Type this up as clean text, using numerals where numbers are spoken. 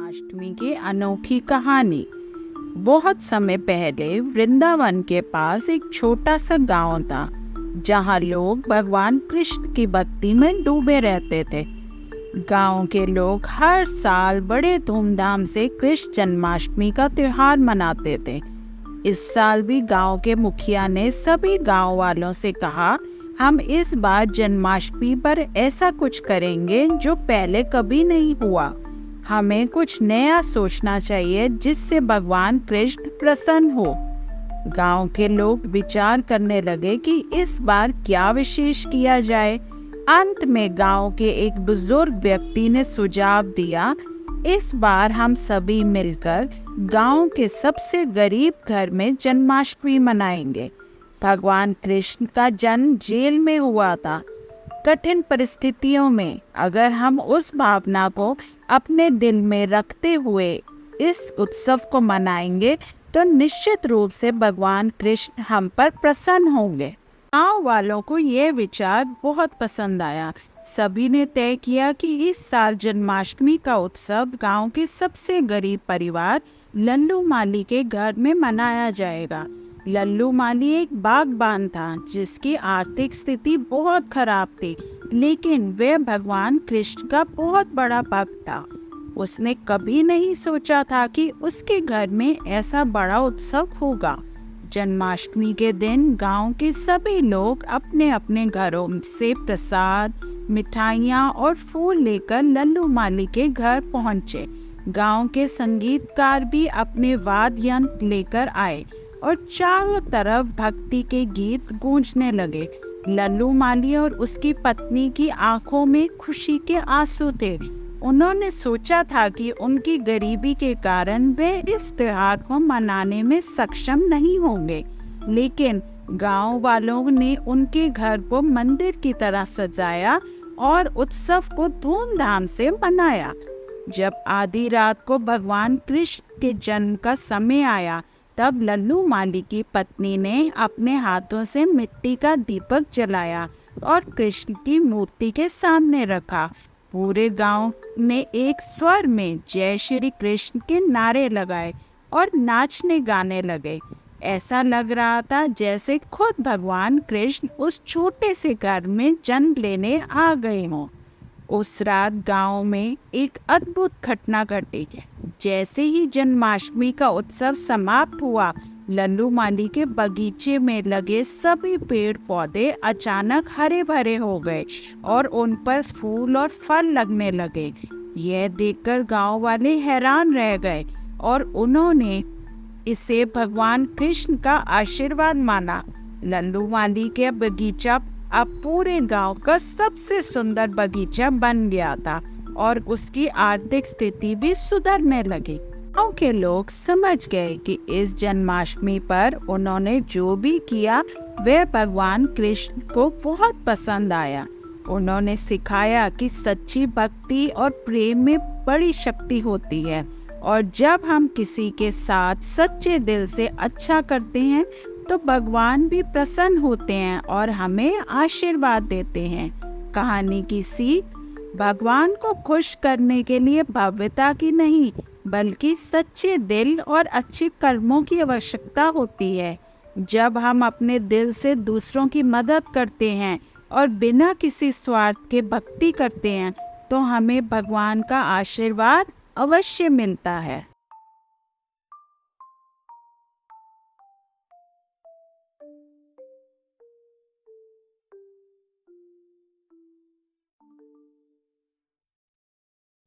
जन्माष्टमी की अनोखी कहानी। बहुत समय पहले वृंदावन के पास एक छोटा सा गांव था, जहां लोग भगवान कृष्ण की भक्ति में डूबे रहते थे। गांव के लोग हर साल बड़े धूमधाम से कृष्ण जन्माष्टमी का त्योहार मनाते थे। इस साल भी गांव के मुखिया ने सभी गांव वालों से कहा, हम इस बार जन्माष्टमी पर ऐसा कुछ करेंगे जो पहले कभी नहीं हुआ। हमें कुछ नया सोचना चाहिए जिससे भगवान कृष्ण प्रसन्न हो। गांव के लोग विचार करने लगे कि इस बार क्या विशेष किया जाए। अंत में गांव के एक बुजुर्ग व्यक्ति ने सुझाव दिया, इस बार हम सभी मिलकर गांव के सबसे गरीब घर में जन्माष्टमी मनाएंगे। भगवान कृष्ण का जन्म जेल में हुआ था। कठिन परिस्थितियों में अगर हम उस भावना को अपने दिल में रखते हुए इस उत्सव को मनाएंगे तो निश्चित रूप से भगवान कृष्ण हम पर प्रसन्न होंगे। गांव वालों को यह विचार बहुत पसंद आया। सभी ने तय किया कि इस साल जन्माष्टमी का उत्सव गांव के सबसे गरीब परिवार लल्लू माली के घर में मनाया जाएगा। लल्लू माली एक बागबान था जिसकी आर्थिक स्थिति बहुत खराब थी, लेकिन वह भगवान कृष्ण का बहुत बड़ा भक्त था। उसने कभी नहीं सोचा था कि उसके घर में ऐसा बड़ा उत्सव होगा। जन्माष्टमी के दिन गांव के सभी लोग अपने अपने घरों से प्रसाद, मिठाइयाँ और फूल लेकर लल्लू माली के घर पहुँचे। गांव के संगीतकार भी अपने वाद्य यंत्र लेकर आए और चारों तरफ भक्ति के गीत गूंजने लगे। लल्लू माली और उसकी पत्नी की आंखों में खुशी के आंसू थे। उन्होंने सोचा था कि उनकी गरीबी के कारण वे इस त्योहार को मनाने में सक्षम नहीं होंगे, लेकिन गांव वालों ने उनके घर को मंदिर की तरह सजाया और उत्सव को धूमधाम से मनाया। जब आधी रात को भगवान कृष्ण के जन्म का समय आया, तब लल्लू माली की पत्नी ने अपने हाथों से मिट्टी का दीपक जलाया और कृष्ण की मूर्ति के सामने रखा। पूरे गांव ने एक स्वर में जय श्री कृष्ण के नारे लगाए और नाचने गाने लगे। ऐसा लग रहा था जैसे खुद भगवान कृष्ण उस छोटे से घर में जन्म लेने आ गए हों। उस रात गांव में एक अद्भुत घटना घटी। जैसे ही जन्माष्टमी का उत्सव समाप्त हुआ, लल्लू माली के बगीचे में लगे सभी पेड़ पौधे अचानक हरे भरे हो गए और उन पर फूल और फल लगने लगे। यह देखकर गांव वाले हैरान रह गए और उन्होंने इसे भगवान कृष्ण का आशीर्वाद माना। लल्लू माली के बगीचा अब पूरे गांव का सबसे सुंदर बगीचा बन गया था और उसकी आर्थिक स्थिति भी सुधरने लगी। गांव के लोग समझ गए कि इस जन्माष्टमी पर उन्होंने जो भी किया वह भगवान कृष्ण को बहुत पसंद आया। उन्होंने सिखाया कि सच्ची भक्ति और प्रेम में बड़ी शक्ति होती है और जब हम किसी के साथ सच्चे दिल से अच्छा करते हैं तो भगवान भी प्रसन्न होते हैं और हमें आशीर्वाद देते हैं। कहानी की सीख, भगवान को खुश करने के लिए भव्यता की नहीं बल्कि सच्चे दिल और अच्छे कर्मों की आवश्यकता होती है। जब हम अपने दिल से दूसरों की मदद करते हैं और बिना किसी स्वार्थ के भक्ति करते हैं तो हमें भगवान का आशीर्वाद अवश्य मिलता है।